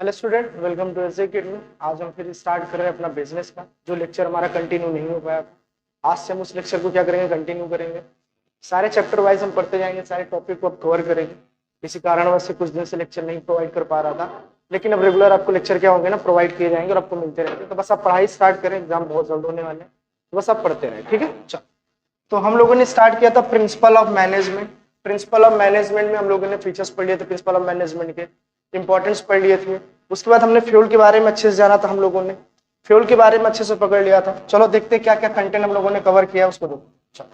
Hello student, welcome to SJ academy. आज हम फिर स्टार्ट कर रहे हैं अपना बिजनेस का। जो लेक्चर हमारा कंटिन्यू नहीं हो पाया, आज से हम उस लेक्चर को क्या करेंगे, कंटिन्यू करेंगे। सारे चैप्टर वाइज हम पढ़ते जाएंगे, सारे टॉपिक को अब कवर करेंगे। किसी कारणवश से कुछ दिन से लेक्चर नहीं प्रोवाइड कर पा रहा था, लेकिन अब रेगुलर आपको लेक्चर क्या होंगे ना, प्रोवाइड किए जाएंगे और आपको मिलते रहेंगे। तो बस आप पढ़ाई स्टार्ट करें, एग्जाम बहुत जल्द होने वाले हैं, तो बस आप पढ़ते रहें, ठीक है। चलो, तो हम लोगों ने स्टार्ट किया था principle of management. Principle of management में हम लोगों ने फीचर्स पढ़ लिए थे, प्रिंसिपल ऑफ मैनेजमेंट के इंपॉर्टेंस पढ़ लिए थे। उसके बाद हमने फ्यूल के बारे में अच्छे से जाना था, हम लोगों ने फ्यूल के बारे में अच्छे से पकड़ लिया था। चलो देखते हैं क्या क्या कंटेंट हम लोगों ने कवर किया उसको देखो। चलो,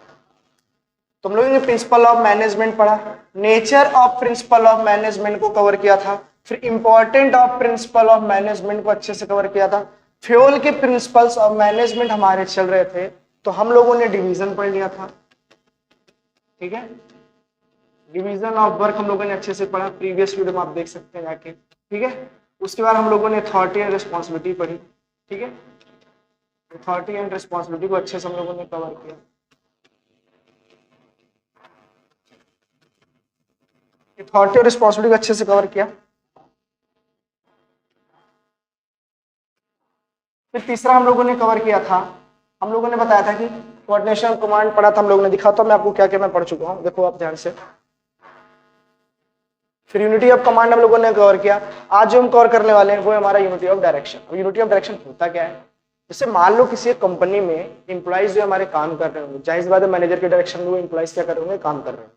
तुम लोगों ने प्रिंसिपल ऑफ मैनेजमेंट पढ़ा, nature of principle of management को कवर किया था, फिर important of principle of management को अच्छे से कवर किया था। फ्यूल के प्रिंसिपल्स ऑफ मैनेजमेंट हमारे चल रहे थे, तो हम लोगों ने डिवीजन पढ़ लिया था, ठीक है। डिवीजन ऑफ वर्क हम लोगों ने अच्छे से पढ़ा, प्रीवियस वीडियो में आप देख सकते हैं जाके, ठीक है। उसके बाद हम लोगों ने अथॉरिटी एंड रिस्पॉन्सिबिलिटी पढ़ी, ठीक है। अथॉरिटी एंड रिस्पॉन्सिबिलिटी को अच्छे से हम लोगों ने कवर किया। अथॉरिटी और रिस्पॉन्सिबिलिटी को अच्छे से कवर किया। फिर तीसरा हम लोगों ने कवर किया था, हम लोगों ने बताया था कि कोऑर्डिनेशन कमांड पढ़ा था हम लोगों ने। दिखाता हूं मैं आपको क्या क्या मैं पढ़ चुका हूं, देखो आप ध्यान से। फिर यूनिटी ऑफ कमांड हम लोगों ने कवर किया। आज जो हम कवर करने वाले हैं वो है हमारा यूनिटी ऑफ डायरेक्शन। अब यूनिटी ऑफ डायरेक्शन होता क्या है, जैसे मान लो किसी एक कंपनी में इंप्लॉइज जो हमारे काम कर रहे होंगे, जाहिर सी बात है मैनेजर के डायरेक्शन में वो इंप्लॉइज क्या कर रहे होंगे, काम कर रहे होंगे।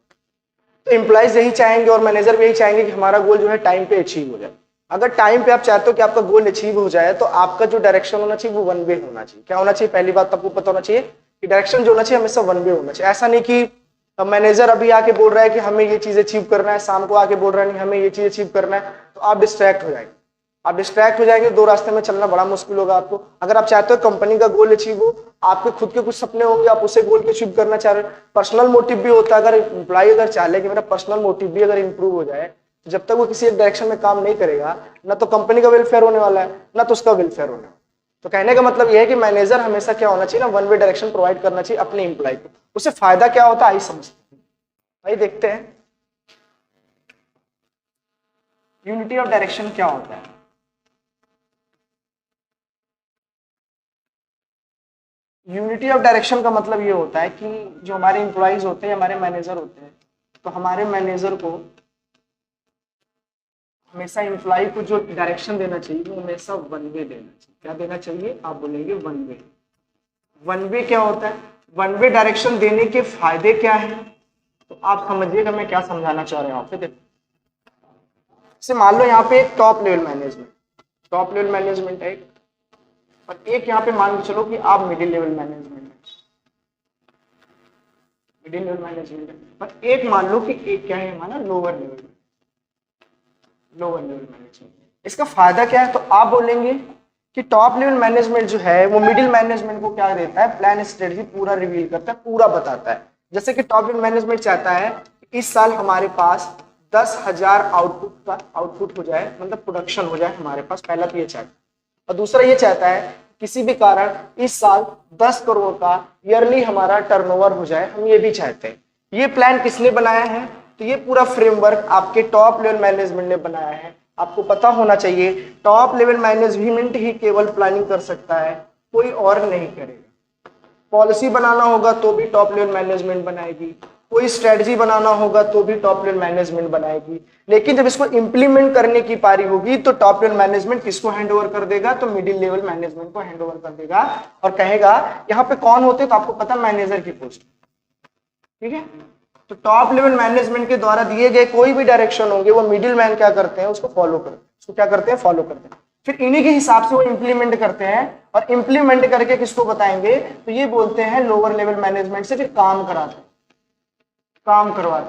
तो इंप्लॉइज यही चाहेंगे और मैनेजर भी यही चाहेंगे कि हमारा गोल जो है टाइम पे अचीव हो जाए। अगर टाइम पे आप चाहते हो कि आपका गोल अचीव हो जाए, तो आपका जो डायरेक्शन होना चाहिए वो वन वे होना चाहिए। क्या होना चाहिए, पहली बात आपको पता होना चाहिए कि डायरेक्शन जो होना चाहिए हमेशा वन वे होना चाहिए। ऐसा नहीं कि मैनेजर अभी आके बोल रहा है कि हमें ये चीज अचीव करना है, शाम को आके बोल रहा है नहीं हमें ये चीज अचीव करना है, तो आप डिस्ट्रैक्ट हो जाएंगे। आप डिस्ट्रैक्ट हो जाएंगे, दो रास्ते में चलना बड़ा मुश्किल होगा आपको। अगर आप चाहते हो कंपनी का गोल अचीव हो, आपके खुद के कुछ सपने होंगे, आप उसे गोल को अचीव करना चाह रहे हो। पर्सनल मोटिव भी होता है, अगर एम्प्लॉय अगर चाह ले कि मेरा पर्सनल मोटिव भी अगर इंप्रूव हो जाए, तो जब तक वो किसी एक डायरेक्शन में काम नहीं करेगा, ना तो कंपनी का वेलफेयर होने वाला है, ना तो उसका वेलफेयर होने वाला है। तो कहने का मतलब यह है कि मैनेजर हमेशा क्या होना चाहिए ना, वन वे डायरेक्शन प्रोवाइड करना चाहिए अपने एम्प्लॉय को। उससे फायदा क्या होता है, आई समझते हैं, भाई देखते हैं यूनिटी ऑफ डायरेक्शन क्या होता है। यूनिटी ऑफ डायरेक्शन का मतलब ये होता है कि जो हमारे एम्प्लॉइज होते हैं, हमारे मैनेजर होते हैं, तो हमारे मैनेजर को हमेशा एम्प्लॉय को जो डायरेक्शन देना चाहिए वो हमेशा वन वे देना चाहिए। क्या देना चाहिए, आप बोलेंगे वन वे। वन वे क्या होता है, वन वे डायरेक्शन देने के फायदे क्या है, तो आप समझिएगा मैं क्या समझाना चाह रहा हूं आपसे। देखो, जैसे मान लो यहाँ पे एक टॉप लेवल मैनेजमेंट है, और एक यहाँ पे मान के चलो कि आप मिडिल लेवल मैनेजमेंट है, और एक मान लो कि एक क्या है हमारा लोअर लेवल मैनेजमेंट। इसका फायदा क्या है, तो आप बोलेंगे कि टॉप लेवल मैनेजमेंट जो है वो मिडिल मैनेजमेंट को क्या देता है, प्लान स्ट्रेटजी पूरा रिवील करता है, पूरा बताता है। जैसे कि टॉप लेवल मैनेजमेंट चाहता है कि इस साल हमारे पास 10,000 आउटपुट हो जाए, मतलब प्रोडक्शन हो जाए हमारे पास, पहला तो ये चाहता है। और दूसरा ये चाहता है किसी भी कारण इस साल 10 करोड़ का ईयरली हमारा टर्नओवर हो जाए, हम ये भी चाहते हैं। ये प्लान किसने बनाया है, तो ये पूरा फ्रेमवर्क आपके टॉप लेवल मैनेजमेंट ने बनाया है। आपको पता होना चाहिए टॉप लेवल मैनेजमेंट ही केवल प्लानिंग कर सकता है, कोई और नहीं करेगा। पॉलिसी बनाना होगा तो भी टॉप लेवल मैनेजमेंट बनाएगी, कोई स्ट्रेटजी बनाना होगा तो भी टॉप लेवल मैनेजमेंट बनाएगी। लेकिन जब इसको इंप्लीमेंट करने की पारी होगी तो टॉप लेवल मैनेजमेंट किसको हैंड ओवर कर देगा, तो मिडिल लेवल मैनेजमेंट को हैंड ओवर कर देगा और कहेगा यहाँ पे कौन होते, तो आपको पता मैनेजर की पोस्ट, ठीक है। तो टॉप लेवल मैनेजमेंट के द्वारा दिए गए कोई भी डायरेक्शन होंगे वो मिडिल मैन क्या करते हैं, उसको फॉलो करते हैं, उसको क्या करते हैं, फॉलो करते हैं। फिर इन्हीं के हिसाब से वो इंप्लीमेंट करते हैं, और इंप्लीमेंट करके किसको बताएंगे, तो ये बोलते हैं लोअर लेवल मैनेजमेंट से फिर काम करवाते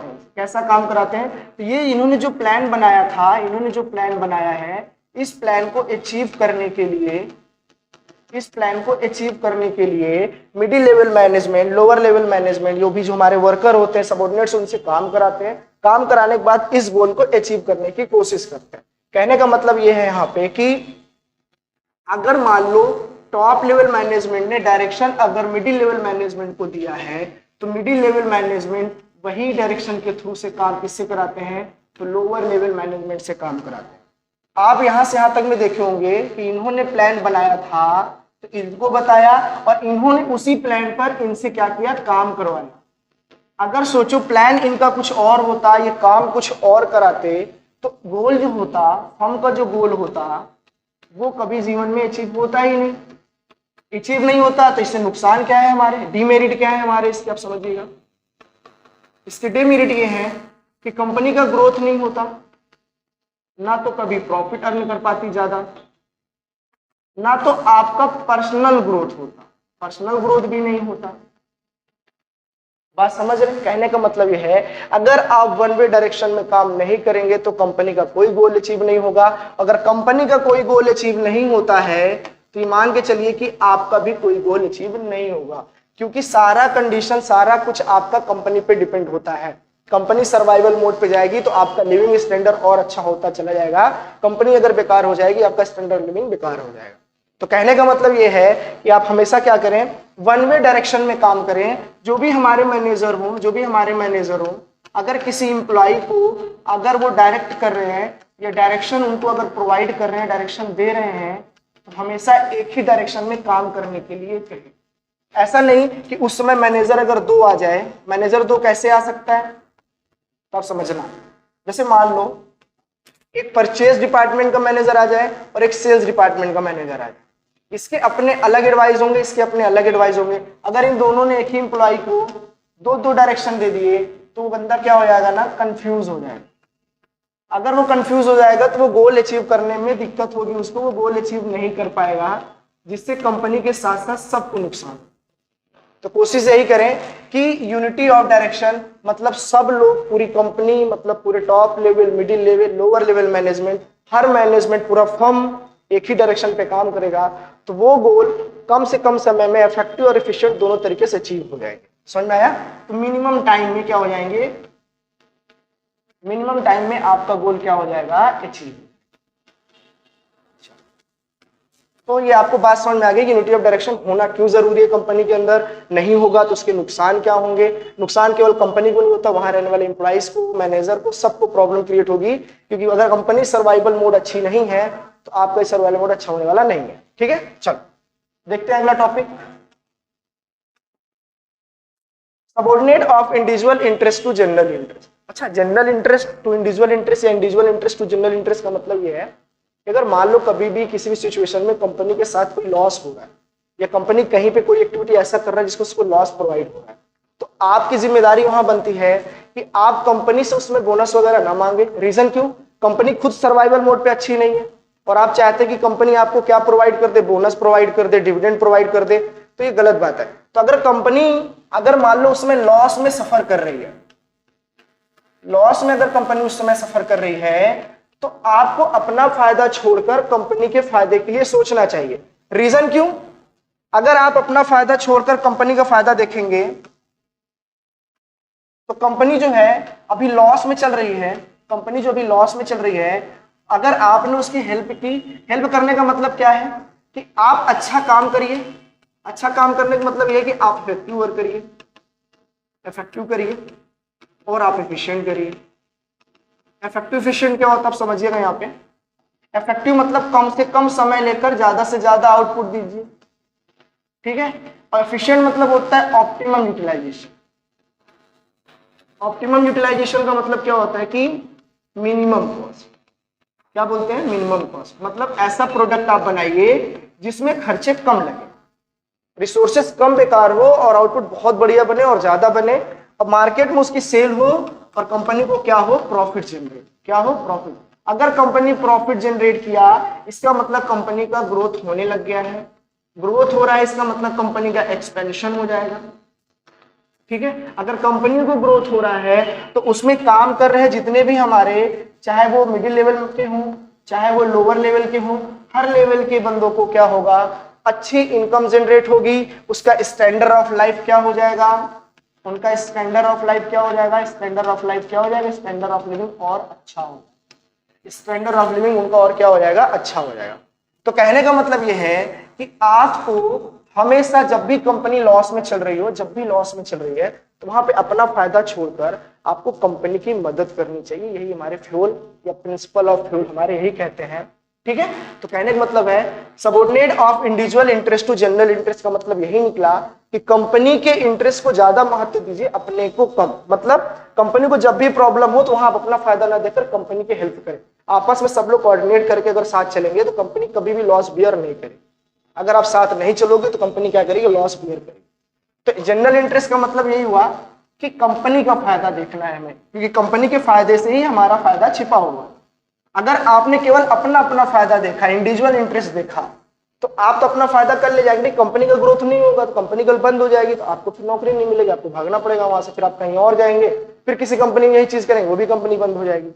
हैं। कैसा काम कराते हैं, तो ये इन्होंने जो प्लान बनाया था, इन्होंने जो प्लान बनाया है, इस प्लान को अचीव करने के लिए middle level management, lower level management, जो हमारे वर्कर होते हैं, सबऑर्डिनेट्स, उनसे काम कराते हैं। काम कराने के बाद इस गोल को अचीव करने की कोशिश करते हैं। कहने का मतलब यह है यहाँ पे कि अगर मान लो टॉप लेवल मैनेजमेंट ने डायरेक्शन अगर मिडिल लेवल मैनेजमेंट को दिया है, तो मिडिल लेवल मैनेजमेंट वही डायरेक्शन के थ्रू से काम किससे कराते हैं, तो लोअर लेवल मैनेजमेंट से काम कराते हैं। आप यहां से यहां तक में देखे होंगे कि इन्होंने प्लान बनाया था तो इनको बताया और इन्होंने उसी प्लान पर इनसे क्या किया, काम करवाया। अगर सोचो प्लान इनका कुछ और होता, ये काम कुछ और कराते, तो गोल जो होता, फर्म का जो गोल होता, वो कभी जीवन में अचीव होता ही नहीं। अचीव नहीं होता तो इससे नुकसान क्या है हमारे, डीमेरिट क्या है हमारे इसके, आप समझिएगा। इसके डीमेरिट ये है कि कंपनी का ग्रोथ नहीं होता, ना तो कभी प्रॉफिट अर्न कर पाती ज्यादा, ना तो आपका पर्सनल ग्रोथ होता, पर्सनल ग्रोथ भी नहीं होता। बात समझ रहे? कहने का मतलब यह है अगर आप वन वे डायरेक्शन में काम नहीं करेंगे तो कंपनी का कोई गोल अचीव नहीं होगा। अगर कंपनी का कोई गोल अचीव नहीं होता है तो ये मान के चलिए कि आपका भी कोई गोल अचीव नहीं होगा, क्योंकि सारा कंडीशन, सारा कुछ आपका कंपनी पे डिपेंड होता है। कंपनी सर्वाइवल मोड पे जाएगी तो आपका लिविंग स्टैंडर्ड और अच्छा होता चला जाएगा, कंपनी अगर बेकार हो जाएगी आपका स्टैंडर्ड लिविंग बेकार हो जाएगा। तो कहने का मतलब ये है कि आप हमेशा क्या करें, वन वे डायरेक्शन में काम करें। जो भी हमारे मैनेजर हो, अगर किसी इंप्लॉय को अगर वो डायरेक्ट कर रहे हैं या डायरेक्शन उनको अगर प्रोवाइड कर रहे हैं, डायरेक्शन दे रहे हैं, तो हमेशा एक ही डायरेक्शन में काम करने के लिए कहें। ऐसा नहीं कि उस समय मैनेजर अगर दो आ जाए, मैनेजर दो कैसे आ सकता है तो आप समझना। जैसे मान लो एक परचेज डिपार्टमेंट का मैनेजर आ जाए और एक सेल्स डिपार्टमेंट का मैनेजर आ जाए, इसके अपने अलग एडवाइस होंगे, इसके अपने अलग एडवाइस होंगे। अगर इन दोनों ने एक ही एम्प्लॉय को दो दो डायरेक्शन दे दिए तो वो बंदा क्या हो जाएगा ना, कंफ्यूज हो जाएगा। अगर वो कंफ्यूज हो जाएगा तो वो गोल अचीव करने में दिक्कत होगी उसको, वो गोल अचीव नहीं कर पाएगा, जिससे कंपनी के साथ साथ सबको नुकसान। तो कोशिश यही करें कि यूनिटी ऑफ डायरेक्शन, मतलब सब लोग, पूरी कंपनी, मतलब पूरे top level, middle level, lower level management, हर मैनेजमेंट, पूरा फर्म एक ही डायरेक्शन पे काम करेगा तो वो गोल कम से कम समय में इफेक्टिव और एफिशिएंट दोनों तरीके से अचीव हो जाएंगे। समझ में आया? तो मिनिमम टाइम में क्या हो जाएंगे, मिनिमम टाइम में आपका गोल क्या हो जाएगा, अचीव। तो ये आपको बात समझ में आ गई कि यूनिटी ऑफ डायरेक्शन होना क्यों जरूरी है कंपनी के अंदर। नहीं होगा तो उसके नुकसान क्या होंगे। नुकसान केवल कंपनी को नहीं होता, वहां रहने वाले एम्प्लॉइज को, मैनेजर को, सबको प्रॉब्लम क्रिएट होगी, क्योंकि अगर कंपनी सर्वाइवल मोड अच्छी नहीं है तो आपका सर्वाइवल मोड अच्छा होने वाला नहीं है। ठीक है, चलो देखते हैं अगला topic, subordinate of individual interest to general interest. अच्छा, general interest to individual interest या individual interest to general interest का मतलब यह है कि अगर मान लो कभी भी किसी भी सिचुएशन में कंपनी के साथ कोई लॉस हो रहा है या कंपनी कहीं पे कोई एक्टिविटी ऐसा कर रहा है जिसको उसको लॉस प्रोवाइड हो रहा है, तो आपकी जिम्मेदारी वहां बनती है कि आप कंपनी से उसमें बोनस वगैरह ना मांगे। रीजन क्यों? कंपनी खुद सर्वाइवल मोड पे अच्छी नहीं है और आप चाहते हैं कि कंपनी आपको क्या प्रोवाइड कर दे, बोनस प्रोवाइड कर दे, डिविडेंड प्रोवाइड कर दे, तो ये गलत बात है। तो अगर कंपनी, अगर मान लो उसमें लॉस में सफर कर रही है, लॉस में अगर कंपनी उस समय सफर कर रही है, तो आपको अपना फायदा छोड़कर कंपनी के फायदे के लिए सोचना चाहिए। रीजन क्यों? अगर आप अपना फायदा छोड़कर कंपनी का फायदा देखेंगे तो कंपनी जो है अभी लॉस में चल रही है, कंपनी जो अभी लॉस में चल रही है, अगर आपने उसकी हेल्प की, हेल्प करने का मतलब क्या है कि आप अच्छा काम करिए। अच्छा काम करने का मतलब यह है कि आप इफेक्टिव वर्क करिए, इफेक्टिव करिए और आप एफिशिएंट करिए। इफेक्टिव एफिशिएंट क्या होता है आप समझिएगा। यहाँ पे इफेक्टिव मतलब कम से कम समय लेकर ज्यादा से ज्यादा आउटपुट दीजिए, ठीक है। और एफिशिएंट मतलब होता है ऑप्टिमम यूटिलाइजेशन। ऑप्टिमम यूटिलाइजेशन का मतलब क्या होता है कि मिनिमम कॉस्ट। क्या बोलते हैं? मिनिमम कॉस्ट मतलब ऐसा प्रोडक्ट आप बनाइए जिसमें खर्चे कम लगे, रिसोर्सेस कम बेकार हो और आउटपुट बहुत बढ़िया बने और ज्यादा बने, और मार्केट में उसकी सेल हो और कंपनी को क्या हो, प्रॉफिट जनरेट। क्या हो? प्रॉफिट। अगर कंपनी प्रॉफिट जनरेट किया इसका मतलब कंपनी का ग्रोथ होने लग गया है। ग्रोथ हो रहा है इसका मतलब कंपनी का एक्सपेंशन हो जाएगा, ठीक है। अगर कंपनी को ग्रोथ हो रहा है तो उसमें काम कर रहे जितने भी हमारे, चाहे वो मिडिल लेवल के हों चाहे वो लोअर लेवल के हों, हर लेवल के बंदों को क्या होगा, अच्छी इनकम जनरेट होगी। उसका स्टैंडर्ड ऑफ लाइफ क्या हो जाएगा, उनका स्टैंडर्ड ऑफ लाइफ क्या हो जाएगा, स्टैंडर्ड ऑफ लाइफ क्या हो जाएगा, स्टैंडर्ड ऑफ लिविंग और अच्छा हो, स्टैंडर्ड ऑफ लिविंग उनका और क्या हो जाएगा, अच्छा हो जाएगा। तो कहने का मतलब यह है कि आपको हमेशा जब भी कंपनी लॉस में चल रही हो, जब भी लॉस में चल रही है, तो वहां पे अपना फायदा छोड़कर आपको कंपनी की मदद करनी चाहिए। यही हमारे फ्यूल या प्रिंसिपल ऑफ फ्यूल हमारे यही कहते हैं। ठीक है, तो कहने का मतलब है subordinate of individual interest to general interest का मतलब यही निकला कि कंपनी के इंटरेस्ट को ज्यादा महत्व दीजिए, अपने को कम। मतलब कंपनी को जब भी प्रॉब्लम हो तो वहां आप अपना फायदा ना देकर कंपनी की हेल्प करें। आपस में सब लोग कोऑर्डिनेट करके अगर साथ चलेंगे तो कंपनी कभी भी लॉस बियर नहीं करेगी। अगर आप साथ नहीं चलोगे तो कंपनी क्या करेगी, लॉस बियर करेगी। तो जनरल इंटरेस्ट का मतलब यही हुआ कि कंपनी का फायदा देखना है हमें, क्योंकि कंपनी के फायदे से ही हमारा फायदा छिपा हुआ। अगर आपने केवल अपना अपना फायदा देखा, इंडिविजुअल इंटरेस्ट देखा, तो आप तो अपना फायदा कर ले जाएंगे, कंपनी का ग्रोथ नहीं होगा तो कंपनी कल बंद हो जाएगी, तो आपको फिर नौकरी नहीं मिलेगी, आपको भागना पड़ेगा वहां से, फिर आप कहीं और जाएंगे, फिर किसी कंपनी में यही चीज करेंगे, वो भी कंपनी बंद हो जाएगी।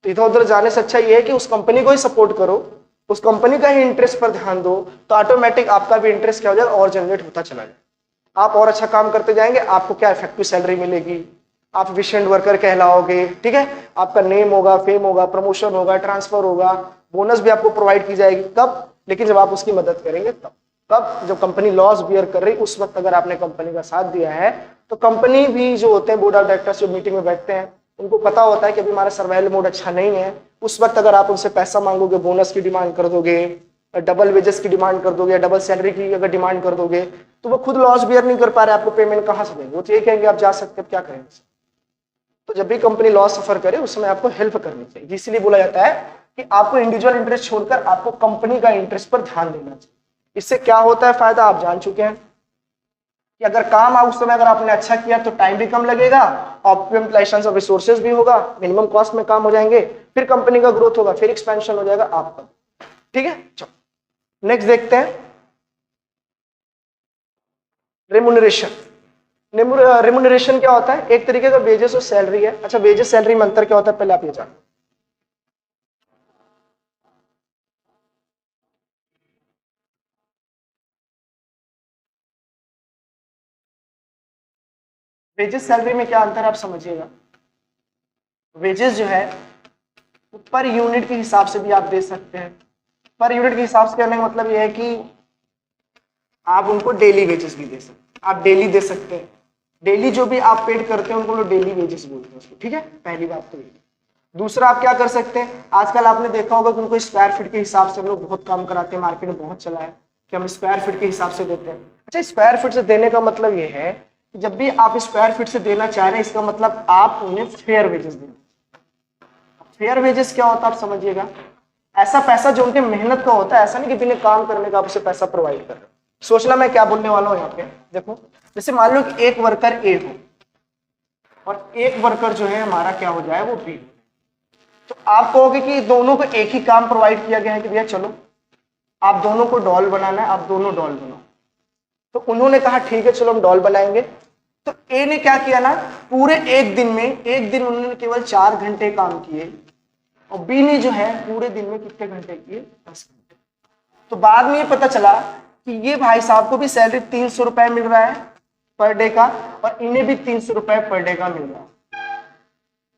तो इधर उधर जाने से अच्छा ये है कि उस कंपनी को ही सपोर्ट करो, उस कंपनी का ही इंटरेस्ट पर ध्यान दो, तो ऑटोमेटिक आपका भी इंटरेस्ट क्या हो जाएगा, और जनरेट होता चला जाएगा। आप और अच्छा काम करते जाएंगे, आपको क्या इफेक्टिव सैलरी मिलेगी, आप एफिशिएंट वर्कर कहलाओगे। ठीक है, आपका नेम होगा, फेम होगा, प्रमोशन होगा, ट्रांसफर होगा, बोनस भी आपको प्रोवाइड की जाएगी। कब? लेकिन जब आप उसकी मदद करेंगे तब। कब? जब कंपनी लॉस बियर कर रही, उस वक्त अगर आपने कंपनी का साथ दिया है, तो कंपनी भी जो होते हैं बोर्ड ऑफ डायरेक्टर्स जो मीटिंग में बैठते हैं, उनको पता होता है कि अभी हमारा सर्वाइवल मोड अच्छा नहीं है। उस वक्त अगर आप उनसे पैसा मांगोगे, बोनस की डिमांड कर दोगे, डबल वेजेस की डिमांड कर दोगे, डबल सैलरी की अगर डिमांड कर दोगे, तो वो खुद लॉस बियर नहीं कर पा रहे, आपको पेमेंट कहां से देंगे? वो तो ये कहेंगे आप जा सकते, क्या करेंगे? तो जब भी कंपनी लॉस सफर करे उस समय आपको हेल्प करनी चाहिए। इसीलिए बोला जाता है कि आपको इंडिविजुअल इंटरेस्ट छोड़कर आपको कंपनी का इंटरेस्ट पर ध्यान देना चाहिए। इससे क्या होता है फायदा आप जान चुके हैं कि अगर काम उस समय अगर आपने अच्छा किया तो टाइम भी कम लगेगा, ऑप्टिमम यूटिलाइजेशन ऑफ रिसोर्सेज भी होगा, मिनिमम कॉस्ट में काम हो जाएंगे, फिर कंपनी का ग्रोथ होगा, फिर एक्सपेंशन हो जाएगा आपका। ठीक है, चलो नेक्स्ट देखते हैं रेम्यूनरेशन। रेम्यूनरेशन क्या होता है? एक तरीके का वेजेस और सैलरी है। अच्छा, वेजेस सैलरी में अंतर क्या होता है पहले आप ये जानो। वेजेस सैलरी में क्या अंतर है आप समझिएगा। वेजेस जो है पर यूनिट के हिसाब से भी आप दे सकते हैं। पर यूनिट के हिसाब से कहने का मतलब यह है कि आप उनको डेली वेजेस भी दे सकते हैं, आप डेली दे सकते हैं। डेली जो भी आप पेड करते हैं उनको लोग डेली वेजेस बोलते हैं उसको। ठीक है, पहली बात तो ये। दूसरा आप क्या कर सकते हैं, आजकल आपने देखा होगा कि उनको स्क्वायर फीट के हिसाब से हम लोग बहुत काम कराते हैं, मार्केट में बहुत चला है कि हम स्क्वायर फीट के हिसाब से देते हैं। अच्छा, स्क्वायर फीट से देने का मतलब ये है कि जब भी आप स्क्वायर फीट से देना चाह रहे हैं, इसका मतलब आप उन्हें फेयर वेजेस दें। फेयर वेजेस क्या होता है आप समझिएगा, ऐसा पैसा जो उनके मेहनत का होता है, ऐसा नहीं कि बिना काम करने का आप उसे पैसा प्रोवाइड कर रहे हो। सोचना मैं क्या बोलने वाला हूं यहाँ पे, देखो जैसे मान लो कि एक वर्कर ए हो और एक वर्कर जो है हमारा क्या हो जाए वो बी, तो आप कहोगे कि दोनों को एक ही काम प्रोवाइड किया गया है कि भैया चलो आप दोनों को डॉल बनाना है, आप दोनों डॉल बनाओ। तो उन्होंने कहा ठीक है चलो हम डॉल बनाएंगे। तो ए ने क्या किया ना, पूरे एक दिन उन्होंने केवल 4 घंटे काम किए, और बी ने जो है पूरे दिन में कितने घंटे किए, 10 घंटे। तो बाद में ये पता चला कि ये भाई साहब को भी सैलरी 300 रुपए मिल रहा है पर डे का, और इन्हें भी 300 रुपए पर डे का मिल रहा है।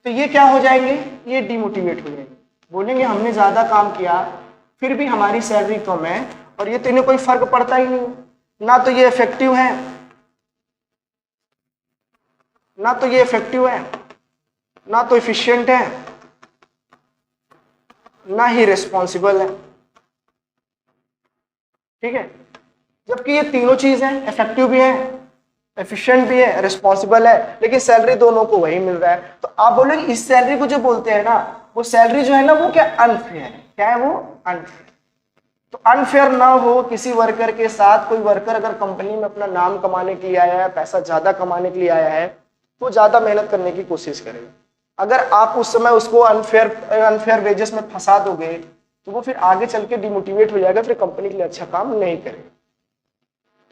तो ये क्या हो जाएंगे, ये डिमोटिवेट हो जाएंगे, बोलेंगे हमने ज्यादा काम किया फिर भी हमारी सैलरी कम है, और ये तो इन्हें कोई फर्क पड़ता ही नहीं, ना तो ये इफेक्टिव है, ना तो ये इफेक्टिव है, ना तो इफिशिएंट है, ना ही रिस्पॉन्सिबल है। ठीक है, जबकि ये तीनों चीज हैं, इफेक्टिव भी है, एफिशिएंट भी है, रिस्पॉन्सिबल है, लेकिन सैलरी दोनों को वही मिल रहा है। तो आप बोलेंगे इस सैलरी को जो बोलते हैं ना, वो सैलरी जो है ना वो क्या अनफेयर है, क्या है वो अनफेयर। तो अनफेयर ना हो किसी वर्कर के साथ। कोई वर्कर अगर कंपनी में अपना नाम कमाने के लिए आया है, पैसा ज्यादा कमाने के लिए आया है, तो ज्यादा मेहनत करने की कोशिश करेगा। अगर आप उस समय उसको अनफेयर वेजेस में फंसा दोगे तो वो फिर आगे चल के डिमोटिवेट हो जाएगा, फिर कंपनी के लिए अच्छा काम नहीं करेगा।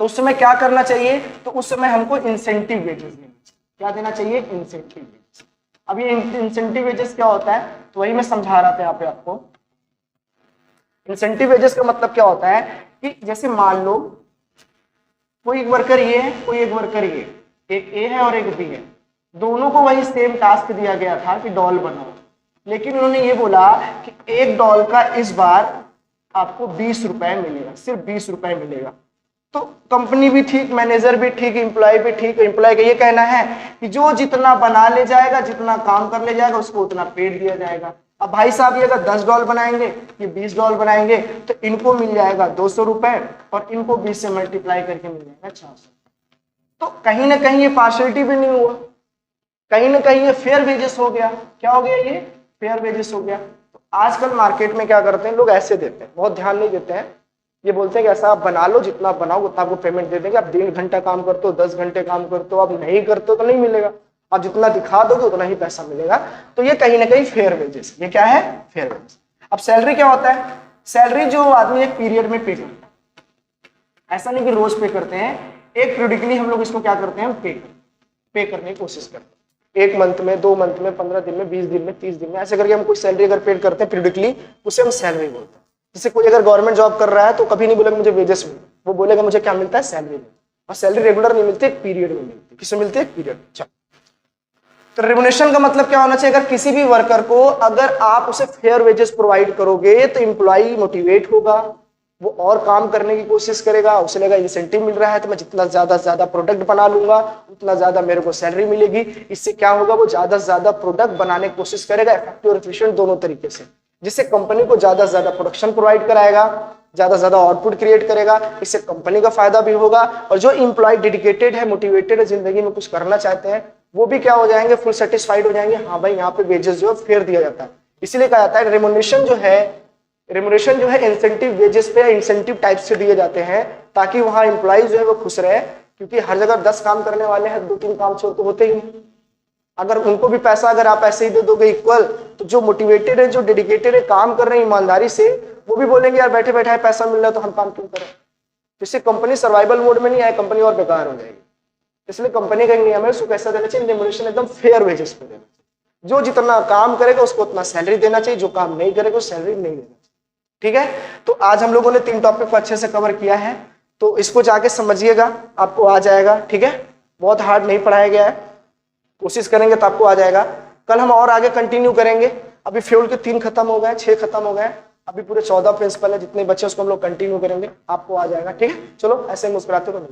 तो उस समय क्या करना चाहिए, तो उस समय हमको इंसेंटिव वेजेस देना चाहिए। क्या देना चाहिए, इंसेंटिव वेजेस। अब ये इंसेंटिव वेजेस क्या होता है, तो वही मैं समझा रहा था यहाँ पे आपको। इंसेंटिव वेजेस का मतलब क्या होता है कि जैसे मान लो कोई एक वर्कर ये है, कोई एक वर्कर ये, एक ए है और एक बी है, दोनों को वही सेम टास्क दिया गया था कि डॉल बनाओ, लेकिन उन्होंने ये बोला कि एक डॉल का इस बार आपको 20 रुपए मिलेगा, सिर्फ 20 रुपए मिलेगा। तो कंपनी भी ठीक, मैनेजर भी ठीक, एम्प्लॉय भी ठीक। एम्प्लॉय का ये कहना है कि जो जितना बना ले जाएगा, जितना काम कर ले जाएगा, उसको उतना पेड दिया जाएगा। अब भाई साहब ये अगर $10 बनाएंगे, ये $20 बनाएंगे, तो इनको मिल जाएगा 200 रुपए और इनको 20 से मल्टीप्लाई करके मिल जाएगा 400। तो कहीं ना कहीं ये पार्शलिटी भी नहीं हुआ, कहीं ना कहीं ये फेयर वेजेस हो गया। क्या हो गया? ये फेयर वेजेस हो गया। तो आजकल मार्केट में क्या करते हैं लोग, ऐसे देते हैं, बहुत ध्यान नहीं देते हैं। ये बोलते हैं कि ऐसा आप बना लो, जितना बनाओ उतना आपको पेमेंट दे देंगे। आप 1.5 घंटा काम करते हो, 10 घंटे काम करते हो, आप नहीं करते हो तो नहीं मिलेगा। आप जितना दिखा दोगे उतना ही पैसा मिलेगा। तो ये कहीं ना कहीं फेयर वेजेस, ये क्या है? Fair wages. अब सैलरी क्या होता है? सैलरी जो आदमी एक पीरियड में पे करता है, ऐसा नहीं कि रोज पे करते हैं, एक पीरियडिकली हम लोग इसको क्या करते हैं? पे करने की कोशिश करते हैं। 1 मंथ में, 2 मंथ में, 15 दिन में, 20 दिन में, 30 दिन में, ऐसे करके हम कोई सैलरी अगर पेड करते हैं पीरियडिकली, उसे हम सैलरी बोलते हैं। जैसे कोई अगर गवर्नमेंट जॉब कर रहा है तो कभी नहीं बोलेगा मुझे वेजेस मिले, वो बोलेगा मुझे क्या मिलता है? सैलरी मिलती है। और सैलरी रेगुलर नहीं मिलती, एक पीरियड में मिलती है। किसमें मिलती है? एक पीरियड। चलो, तो रेम्युनरेशन का मतलब क्या होना चाहिए? अगर किसी भी वर्कर को अगर आप उसे फेयर वेजेस प्रोवाइड करोगे तो एम्प्लॉय मोटिवेट होगा, वो और काम करने की कोशिश करेगा, उसे लगेगा इंसेंटिव मिल रहा है तो मैं जितना ज्यादा से ज्यादा प्रोडक्ट बना लूंगा उतना ज्यादा मेरे को सैलरी मिलेगी। इससे क्या होगा? वो ज्यादा से ज्यादा प्रोडक्ट बनाने की कोशिश करेगा, इफेक्टिव और एफिशिएंट दोनों तरीके से, जिससे कंपनी को ज्यादा से ज्यादा प्रोडक्शन प्रोवाइड कराएगा, ज्यादा से ज्यादा आउटपुट क्रिएट करेगा। इससे कंपनी का फायदा भी होगा और जो एम्प्लॉय डेडिकेटेड है, मोटिवेटेड है, जिंदगी में कुछ करना चाहते हैं, वो भी क्या हो जाएंगे? फुल सेटिस्फाइड हो जाएंगे। हाँ भाई, यहाँ पे वेजेस जो है फेयर दिया जाता है। इसीलिए कहा जाता है रेम्युनरेशन जो है इंसेंटिव वेजेस पे, इंसेंटिव टाइप से दिए जाते हैं, ताकि वहां एम्प्लॉय जो है वो खुश रहे। क्योंकि हर जगह 10 काम करने वाले हैं, 2-3 काम छोड़ तो होते ही नहीं। अगर उनको भी पैसा अगर आप ऐसे ही दे दोगे इक्वल, तो जो मोटिवेटेड है, जो डेडिकेटेड है, काम कर रहे हैं ईमानदारी से, वो भी बोलेंगे यार बैठे बैठे पैसा मिल रहा है तो हम काम क्यों करें। इससे कंपनी सर्वाइवल मोड में नहीं आए, कंपनी और बेकार हो जाएगी। इसलिए कंपनी का एक नियम है, उसको कैसा देना चाहिए? रेम्युनरेशन एकदम फेयर वेजेस पे देना चाहिए। जो जितना काम करेगा उसको उतना सैलरी देना चाहिए, जो काम नहीं करेगा उसको सैलरी नहीं देना चाहिए। ठीक है, तो आज हम लोगों ने 3 टॉपिक को अच्छे से कवर किया है, तो इसको जाके समझिएगा, आपको आ जाएगा। ठीक है, बहुत हार्ड नहीं पढ़ाया गया है, कोशिश करेंगे तो आपको आ जाएगा। कल हम और आगे कंटिन्यू करेंगे। अभी फ्यूल के 3 खत्म हो गए, 6 खत्म हो गए, अभी पूरे 14 प्रिंसिपल है, जितने बच्चे उसको हम लोग कंटिन्यू करेंगे, आपको आ जाएगा। ठीक है, चलो ऐसे मुस्कुराते रहो।